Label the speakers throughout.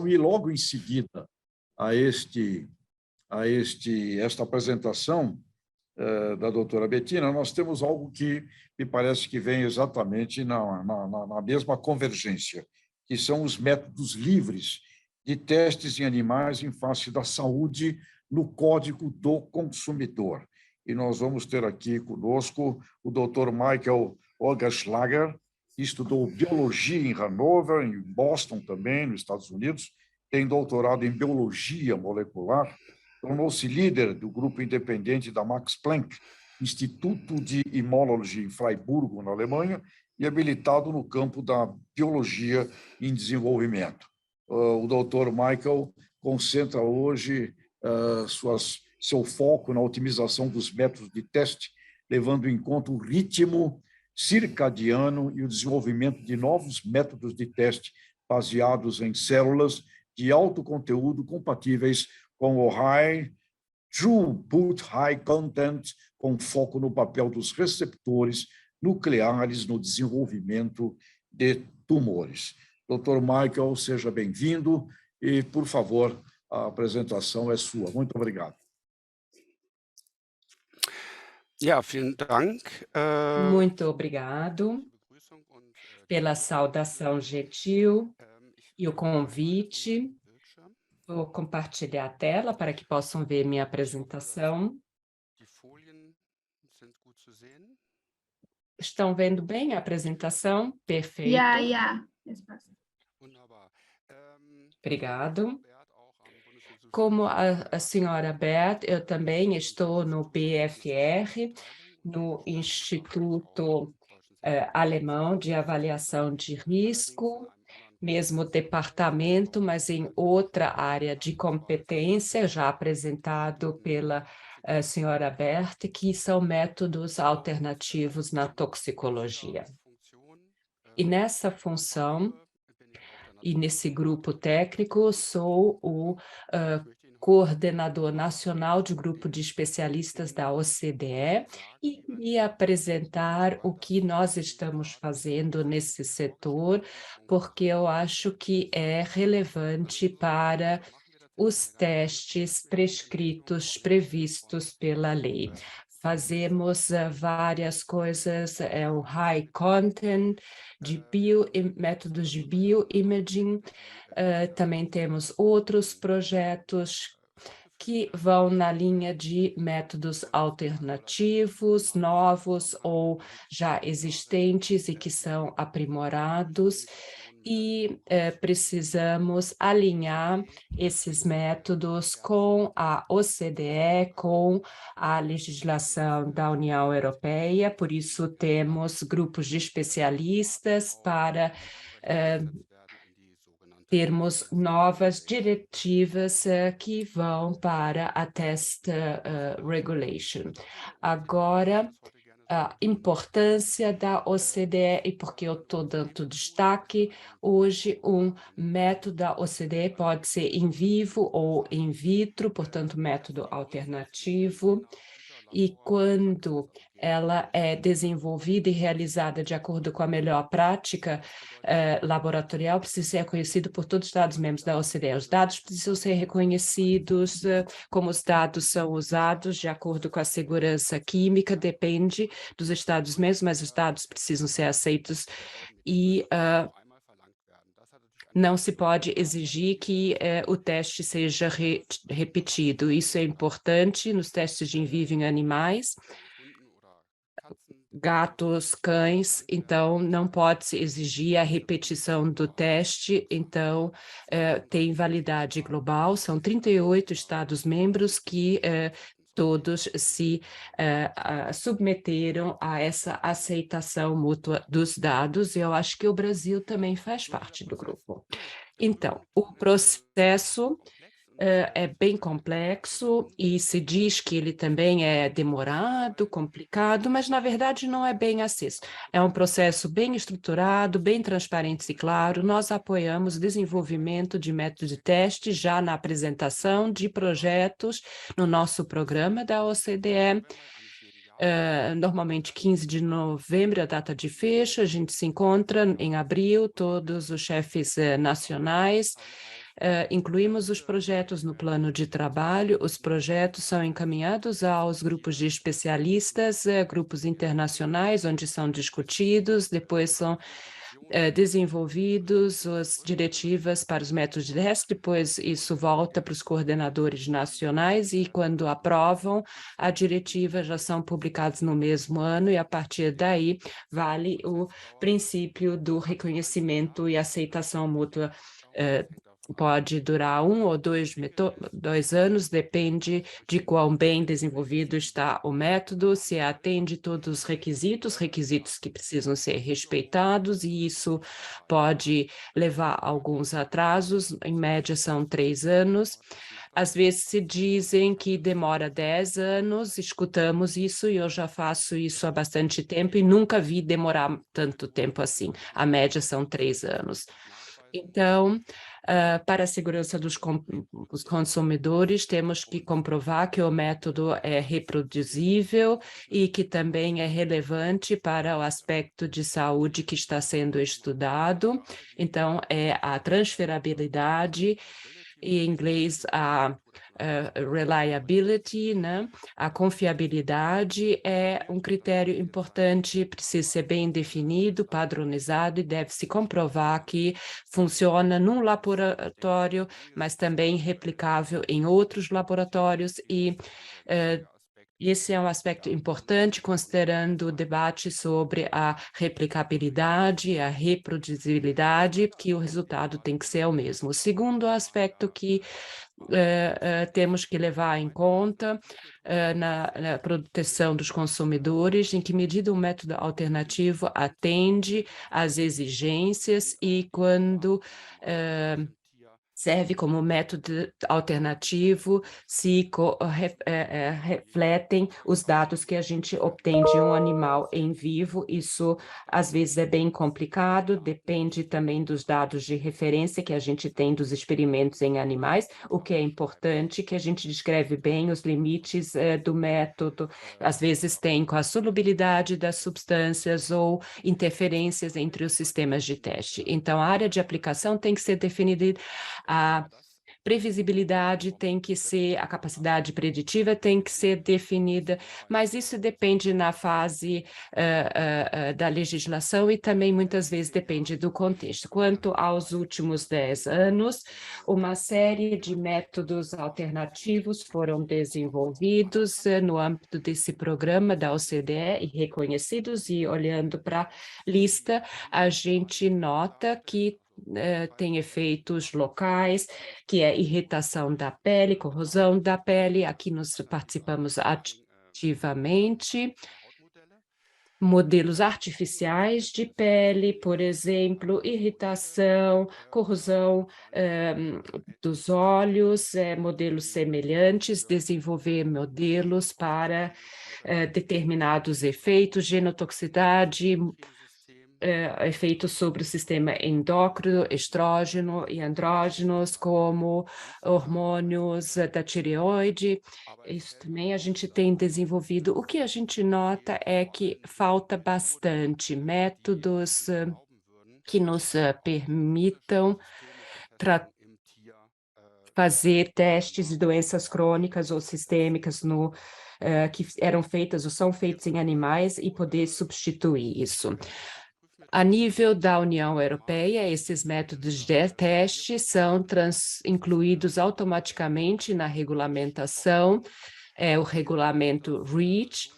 Speaker 1: E logo em seguida a esta apresentação da doutora Bettina, nós temos algo que me parece que vem exatamente na mesma convergência, que são os métodos livres de testes em animais em face da saúde no Código do Consumidor. E nós vamos ter aqui conosco o Dr. Michael Ogerschlager, que estudou biologia em Hanover, em Boston também, nos Estados Unidos, tem doutorado em biologia molecular, tornou-se líder do grupo independente da Max Planck, Instituto de Immunology em Freiburgo, na Alemanha, e habilitado no campo da biologia em desenvolvimento. O Dr. Michael concentra hoje seu foco na otimização dos métodos de teste, levando em conta o ritmo circadiano e o desenvolvimento de novos métodos de teste baseados em células de alto conteúdo compatíveis com o High Throughput High Content, com foco no papel dos receptores nucleares no desenvolvimento de tumores. Dr. Michael, seja bem-vindo e, por favor, a apresentação é sua. Muito obrigado.
Speaker 2: Ja, vielen Dank.
Speaker 3: Muito obrigado pela saudação gentil e o convite. Vou compartilhar a tela para que possam ver minha apresentação. Estão vendo bem a apresentação? Perfeito.
Speaker 4: Ja.
Speaker 3: Obrigado. Como a senhora Bert, eu também estou no BFR, no Instituto Alemão de Avaliação de Risco, mesmo departamento, mas em outra área de competência, já apresentado pela senhora Bert, que são métodos alternativos na toxicologia. E nessa função, e nesse grupo técnico, sou o coordenador nacional de grupo de especialistas da OCDE e queria apresentar o que nós estamos fazendo nesse setor, porque eu acho que é relevante para os testes previstos pela lei. Fazemos várias coisas, o high content, métodos de bioimaging, também temos outros projetos que vão na linha de métodos alternativos, novos ou já existentes e que são aprimorados, e precisamos alinhar esses métodos com a OCDE, com a legislação da União Europeia, por isso temos grupos de especialistas para termos novas diretivas que vão para a Test Regulation. Agora, a importância da OCDE e porque eu estou dando destaque, hoje método da OCDE pode ser in vivo ou in vitro, portanto, método alternativo, e quando ela é desenvolvida e realizada de acordo com a melhor prática laboratorial, precisa ser reconhecido por todos os Estados-membros da OCDE. Os dados precisam ser reconhecidos, como os dados são usados de acordo com a segurança química, depende dos Estados-membros, mas os dados precisam ser aceitos e não se pode exigir que o teste seja repetido. Isso é importante nos testes de in vivo em animais, gatos, cães, então não pode-se exigir a repetição do teste, então tem validade global, são 38 Estados-membros que todos se submeteram a essa aceitação mútua dos dados, e eu acho que o Brasil também faz parte do grupo. Então, o processo é bem complexo e se diz que ele também é demorado, complicado, mas na verdade não é bem assim. É um processo bem estruturado, bem transparente e claro. Nós apoiamos o desenvolvimento de métodos de teste já na apresentação de projetos no nosso programa da OCDE. Normalmente 15 de novembro é a data de fecho, a gente se encontra em abril, todos os chefes nacionais, incluímos os projetos no plano de trabalho, os projetos são encaminhados aos grupos de especialistas, grupos internacionais, onde são discutidos, depois são desenvolvidos as diretivas para os métodos de teste, depois isso volta para os coordenadores nacionais e quando aprovam a diretiva já são publicados no mesmo ano e a partir daí vale o princípio do reconhecimento e aceitação mútua. Pode durar 1 ou 2 anos, depende de quão bem desenvolvido está o método, se atende todos os requisitos que precisam ser respeitados, e isso pode levar a alguns atrasos, em média são 3 anos. Às vezes se dizem que demora 10 anos, escutamos isso e eu já faço isso há bastante tempo e nunca vi demorar tanto tempo assim. A média são 3 anos. Então, para a segurança dos consumidores, temos que comprovar que o método é reproduzível e que também é relevante para o aspecto de saúde que está sendo estudado. Então, é a transferabilidade, em inglês, a reliability, né? A confiabilidade é um critério importante, precisa ser bem definido, padronizado e deve-se comprovar que funciona num laboratório, mas também replicável em outros laboratórios e esse é um aspecto importante, considerando o debate sobre a replicabilidade, a reproduzibilidade, que o resultado tem que ser o mesmo. O segundo aspecto que temos que levar em conta na proteção dos consumidores, em que medida o método alternativo atende às exigências e quando serve como método alternativo, se refletem os dados que a gente obtém de um animal em vivo. Isso, às vezes, é bem complicado, depende também dos dados de referência que a gente tem dos experimentos em animais, o que é importante, que a gente descreve bem os limites do método, às vezes tem com a solubilidade das substâncias ou interferências entre os sistemas de teste. Então, a área de aplicação tem que ser definida, a previsibilidade tem que ser, a capacidade preditiva tem que ser definida, mas isso depende na fase da legislação e também muitas vezes depende do contexto. Quanto aos últimos 10 anos, uma série de métodos alternativos foram desenvolvidos no âmbito desse programa da OCDE e reconhecidos, e olhando para a lista, a gente nota que tem efeitos locais, que é irritação da pele, corrosão da pele, aqui nós participamos ativamente. Modelos artificiais de pele, por exemplo, irritação, corrosão dos olhos, modelos semelhantes, desenvolver modelos para determinados efeitos, genotoxicidade, efeitos sobre o sistema endócrino, estrógeno e andrógenos, como hormônios da tireoide. Isso também a gente tem desenvolvido. O que a gente nota é que falta bastante métodos que nos permitam fazer testes de doenças crônicas ou sistêmicas que eram feitas ou são feitos em animais e poder substituir isso. A nível da União Europeia, esses métodos de teste são incluídos automaticamente na regulamentação, o regulamento REACH,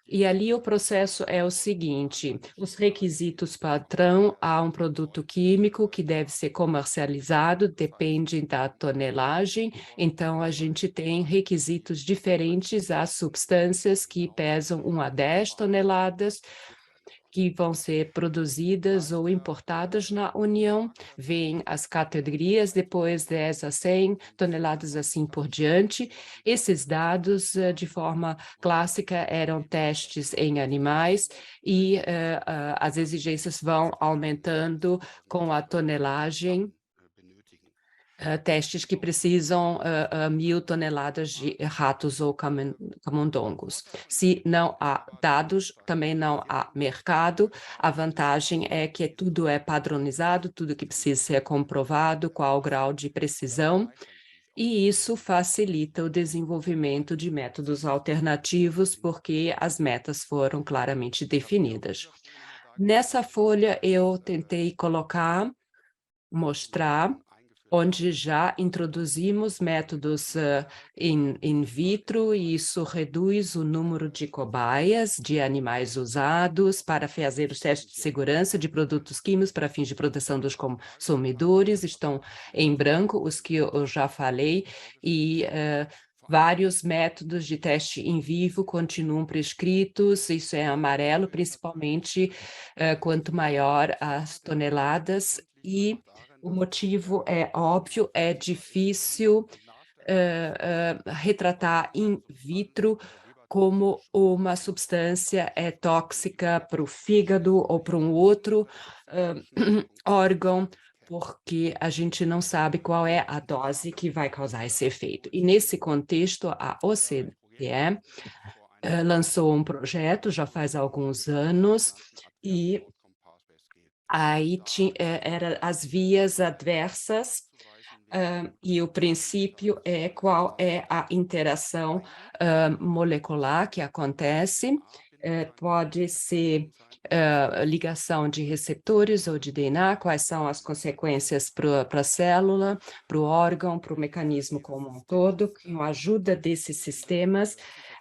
Speaker 3: e ali o processo é o seguinte: os requisitos padrão a um produto químico que deve ser comercializado dependem da tonelagem, então a gente tem requisitos diferentes às substâncias que pesam 1 a 10 toneladas, que vão ser produzidas ou importadas na União, vêm as categorias, depois 10 a 100 toneladas, assim por diante. Esses dados, de forma clássica, eram testes em animais e as exigências vão aumentando com a tonelagem testes que precisam 1.000 toneladas de ratos ou camundongos. Se não há dados, também não há mercado. A vantagem é que tudo é padronizado, tudo que precisa ser comprovado, qual o grau de precisão, e isso facilita o desenvolvimento de métodos alternativos, porque as metas foram claramente definidas. Nessa folha, eu tentei mostrar onde já introduzimos métodos in vitro, e isso reduz o número de cobaias de animais usados para fazer os testes de segurança de produtos químicos para fins de proteção dos consumidores. Estão em branco os que eu já falei, e vários métodos de teste em vivo continuam prescritos, isso é amarelo, principalmente quanto maior as toneladas, e o motivo é óbvio, é difícil retratar in vitro como uma substância é tóxica para o fígado ou para um outro órgão, porque a gente não sabe qual é a dose que vai causar esse efeito. E nesse contexto, a OCDE lançou um projeto já faz alguns anos, e aí eram as vias adversas, e o princípio é qual é a interação molecular que acontece. Pode ser ligação de receptores ou de DNA, quais são as consequências para a célula, para o órgão, para o mecanismo como um todo, com a ajuda desses sistemas.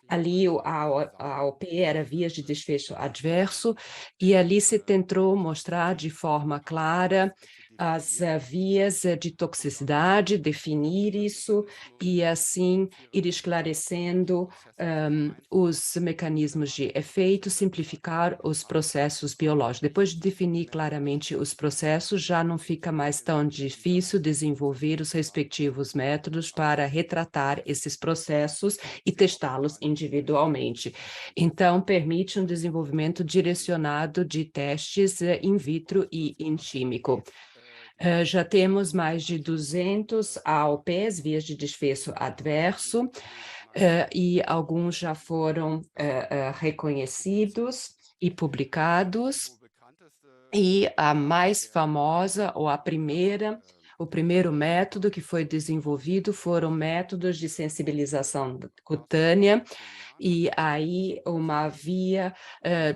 Speaker 3: Ali a OP era vias de desfecho adverso, e ali se tentou mostrar de forma clara as vias de toxicidade, definir isso e, assim, ir esclarecendo os mecanismos de efeito, simplificar os processos biológicos. Depois de definir claramente os processos, já não fica mais tão difícil desenvolver os respectivos métodos para retratar esses processos e testá-los individualmente. Então, permite um desenvolvimento direcionado de testes in vitro e in químico. Já temos mais de 200 AOPs, vias de desfecho adverso, e alguns já foram reconhecidos e publicados, e a mais famosa, ou o primeiro método que foi desenvolvido foram métodos de sensibilização cutânea, e aí uma via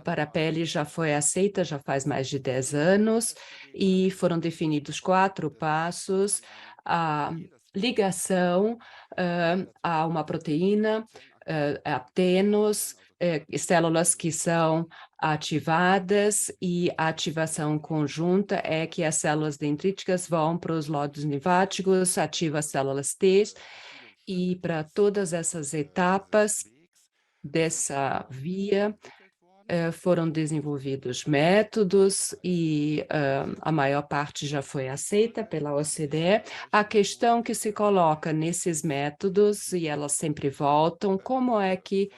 Speaker 3: para a pele já foi aceita, já faz mais de 10 anos, e foram definidos 4 passos: a ligação a uma proteína, apenas células que são ativadas, e a ativação conjunta é que as células dendríticas vão para os nódulos linfáticos, ativa as células T, e para todas essas etapas dessa via foram desenvolvidos métodos, e a maior parte já foi aceita pela OCDE. A questão que se coloca nesses métodos, e elas sempre voltam, como é que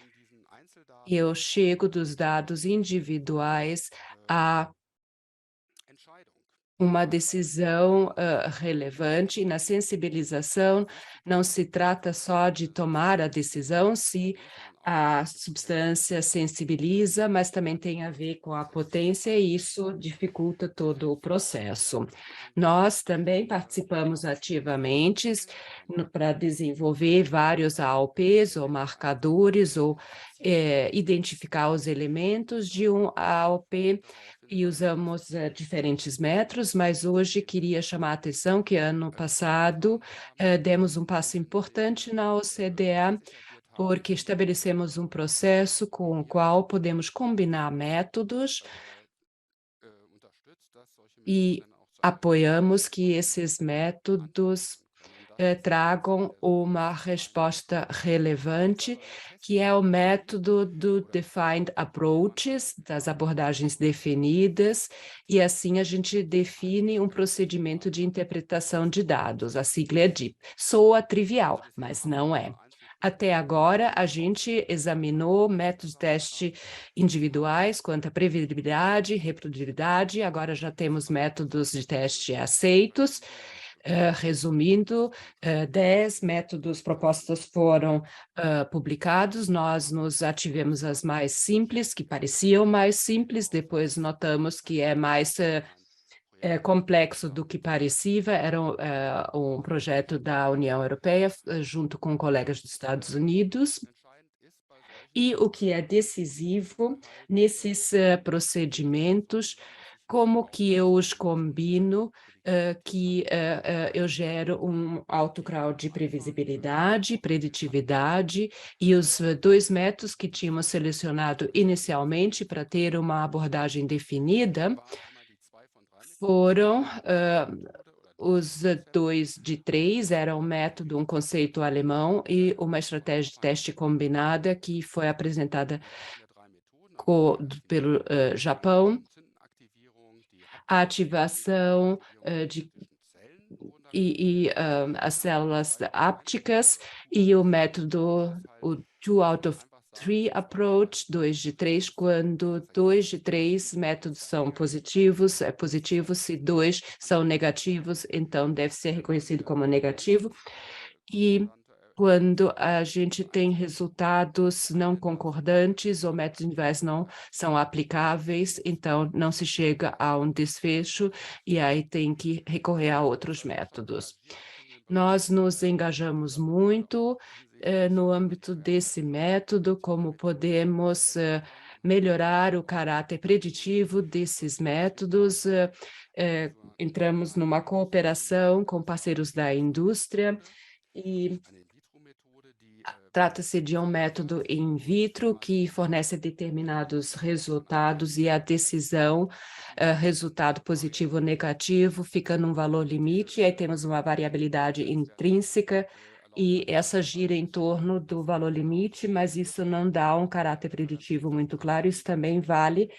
Speaker 3: eu chego dos dados individuais a uma decisão relevante? Na sensibilização, não se trata só de tomar a decisão se a substância sensibiliza, mas também tem a ver com a potência, e isso dificulta todo o processo. Nós também participamos ativamente para desenvolver vários AOPs ou marcadores, ou identificar os elementos de um AOP, e usamos diferentes métodos, mas hoje queria chamar a atenção que ano passado demos um passo importante na OCDE, porque estabelecemos um processo com o qual podemos combinar métodos, e apoiamos que esses métodos tragam uma resposta relevante, que é o método do Defined Approaches, das abordagens definidas, e assim a gente define um procedimento de interpretação de dados. A sigla é DIP. Soa trivial, mas não é. Até agora, a gente examinou métodos de teste individuais quanto à previsibilidade, reprodutibilidade. Agora já temos métodos de teste aceitos, Resumindo, 10 métodos propostos foram publicados, nós nos ativemos as mais simples, que pareciam mais simples, depois notamos que é mais complexo do que parecia, era um projeto da União Europeia, junto com colegas dos Estados Unidos. E o que é decisivo nesses procedimentos, como que eu os combino, que eu gero um alto grau de previsibilidade, preditividade, e os 2 métodos que tínhamos selecionado inicialmente para ter uma abordagem definida foram os 2 de 3, era um método, um conceito alemão e uma estratégia de teste combinada que foi apresentada pelo Japão, a ativação as células ápticas e o método, o 2 out of 3 approach, 2 de 3, quando 2 de 3 métodos são positivos, se 2 são negativos, então deve ser reconhecido como negativo. E quando a gente tem resultados não concordantes ou métodos individuais não são aplicáveis, então não se chega a um desfecho e aí tem que recorrer a outros métodos. Nós nos engajamos muito no âmbito desse método, como podemos melhorar o caráter preditivo desses métodos. Entramos numa cooperação com parceiros da indústria e trata-se de um método in vitro que fornece determinados resultados e a decisão, resultado positivo ou negativo, fica num valor limite, e aí temos uma variabilidade intrínseca, e essa gira em torno do valor limite, mas isso não dá um caráter preditivo muito claro, isso também vale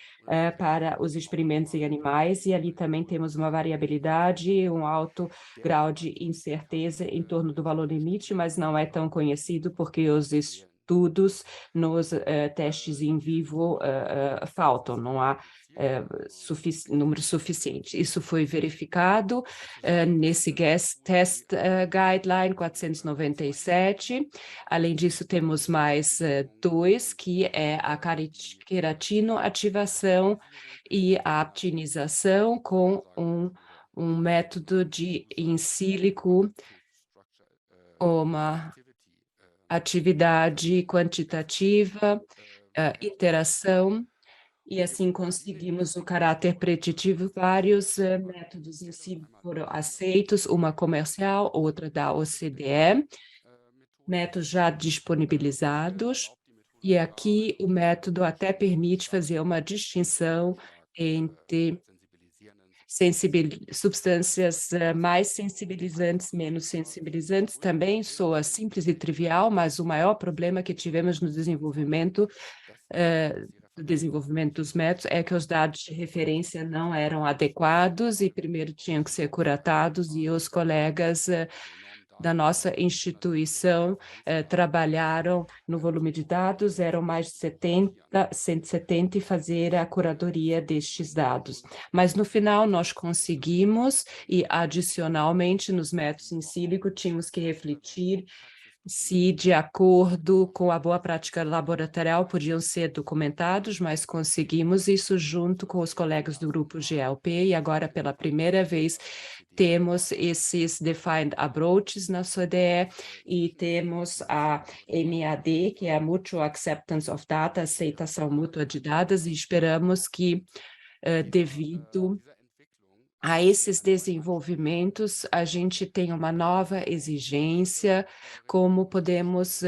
Speaker 3: para os experimentos em animais, e ali também temos uma variabilidade, um alto grau de incerteza em torno do valor limite, mas não é tão conhecido porque os estudos nos testes em vivo faltam, não há número suficiente. Isso foi verificado nesse Gas Test Guideline 497. Além disso, temos mais 2, que é a queratinoativação e a aptinização com um método de in sílico, uma atividade quantitativa, interação, e assim conseguimos o caráter preditivo. Vários métodos em si foram aceitos, uma comercial, outra da OCDE, métodos já disponibilizados, e aqui o método até permite fazer uma distinção entre substâncias mais sensibilizantes, menos sensibilizantes, também soa simples e trivial, mas o maior problema que tivemos no desenvolvimento dos métodos é que os dados de referência não eram adequados e primeiro tinham que ser curatados, e os colegas da nossa instituição trabalharam no volume de dados, eram mais de 170, e fazer a curadoria destes dados. Mas no final nós conseguimos, e adicionalmente nos métodos in sílico tínhamos que refletir se, de acordo com a boa prática laboratorial, podiam ser documentados, mas conseguimos isso junto com os colegas do grupo GLP, e agora, pela primeira vez, temos esses Defined Approaches na SODE, e temos a MAD, que é a Mutual Acceptance of Data, aceitação mútua de dados, e esperamos que, devido a esses desenvolvimentos, a gente tem uma nova exigência, como podemos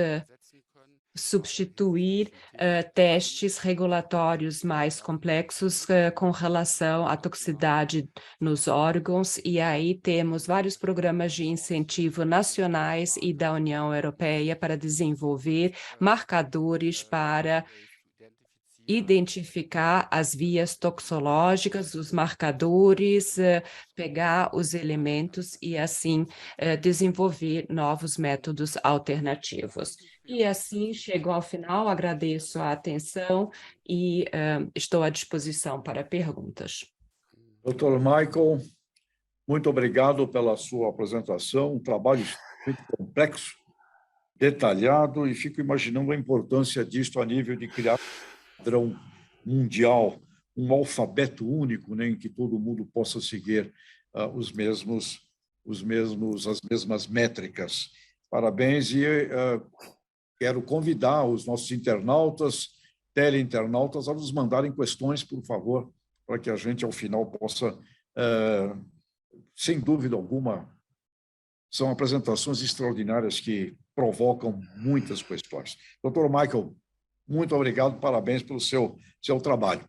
Speaker 3: substituir testes regulatórios mais complexos com relação à toxicidade nos órgãos, e aí temos vários programas de incentivo nacionais e da União Europeia para desenvolver marcadores para identificar as vias toxológicas, os marcadores, pegar os elementos e, assim, desenvolver novos métodos alternativos. E, assim, chego ao final, agradeço a atenção e estou à disposição para perguntas.
Speaker 1: Dr. Michael, Muito obrigado pela sua apresentação, um trabalho muito complexo, detalhado, e fico imaginando a importância disto a nível de criar um padrão mundial, um alfabeto único, né, em que todo mundo possa seguir as mesmas métricas. Parabéns, e quero convidar os nossos internautas, teleinternautas, a nos mandarem questões, por favor, para que a gente, ao final, possa, sem dúvida alguma, são apresentações extraordinárias que provocam muitas questões. Dr. Michael, muito obrigado, parabéns pelo seu trabalho.